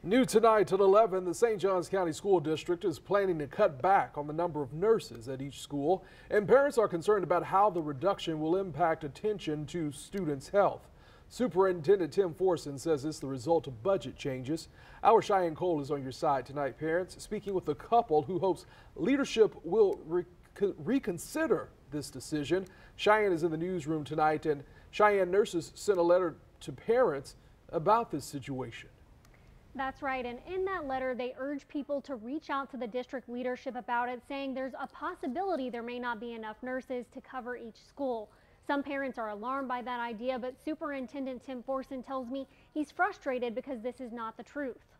New tonight at 11, the St. Johns County School District is planning to cut back on the number of nurses at each school, and parents are concerned about how the reduction will impact attention to students' health. Superintendent Tim Forson says it's the result of budget changes. Our Cheyenne Cole is on your side tonight, parents, speaking with a couple who hopes leadership will reconsider this decision. Cheyenne is in the newsroom tonight, and Cheyenne nurses sent a letter to parents about this situation. That's right, and in that letter, they urge people to reach out to the district leadership about it, saying there's a possibility there may not be enough nurses to cover each school. Some parents are alarmed by that idea, but Superintendent Tim Forson tells me he's frustrated because this is not the truth.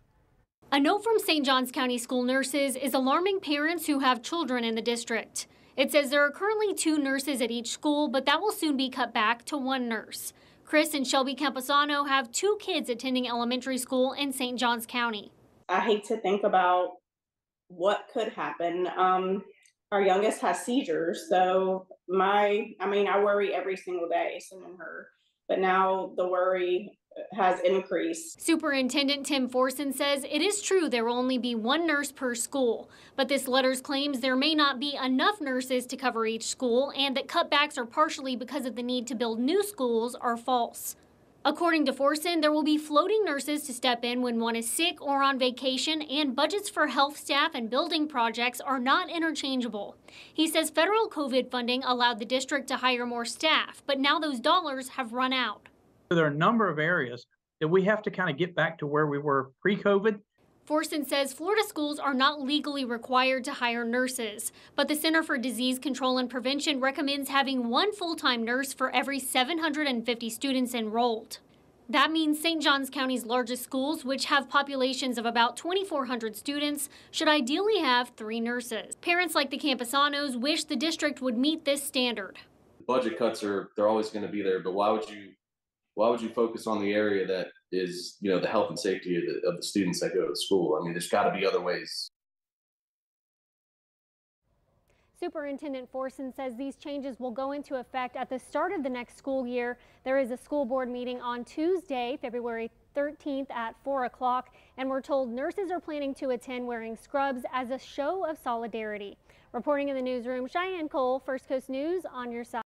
A note from St. Johns County school nurses is alarming parents who have children in the district. It says there are currently 2 nurses at each school, but that will soon be cut back to 1 nurse. Chris and Shelby Camposano have 2 kids attending elementary school in St. Johns County. I hate to think about what could happen. Our youngest has seizures, so I worry every single day sending her, but now the worry has increased. Superintendent Tim Forson says it is true there will only be 1 nurse per school, but this letter claims there may not be enough nurses to cover each school and that cutbacks are partially because of the need to build new schools are false. According to Forson, there will be floating nurses to step in when one is sick or on vacation, and budgets for health staff and building projects are not interchangeable. He says federal COVID funding allowed the district to hire more staff, but now those dollars have run out. There are a number of areas that we have to kind of get back to where we were pre-COVID. Forson says Florida schools are not legally required to hire nurses, but the Center for Disease Control and Prevention recommends having 1 full-time nurse for every 750 students enrolled. That means St. Johns County's largest schools, which have populations of about 2,400 students, should ideally have 3 nurses. Parents like the Camposanos wish the district would meet this standard. Budget cuts they're always going to be there, but why would you focus on the area that is, the health and safety of the students that go to school? I mean, there's got to be other ways. Superintendent Forson says these changes will go into effect at the start of the next school year. There is a school board meeting on Tuesday, February 13th at 4 o'clock, and we're told nurses are planning to attend wearing scrubs as a show of solidarity. Reporting in the newsroom, Cheyenne Cole, First Coast News, on your side.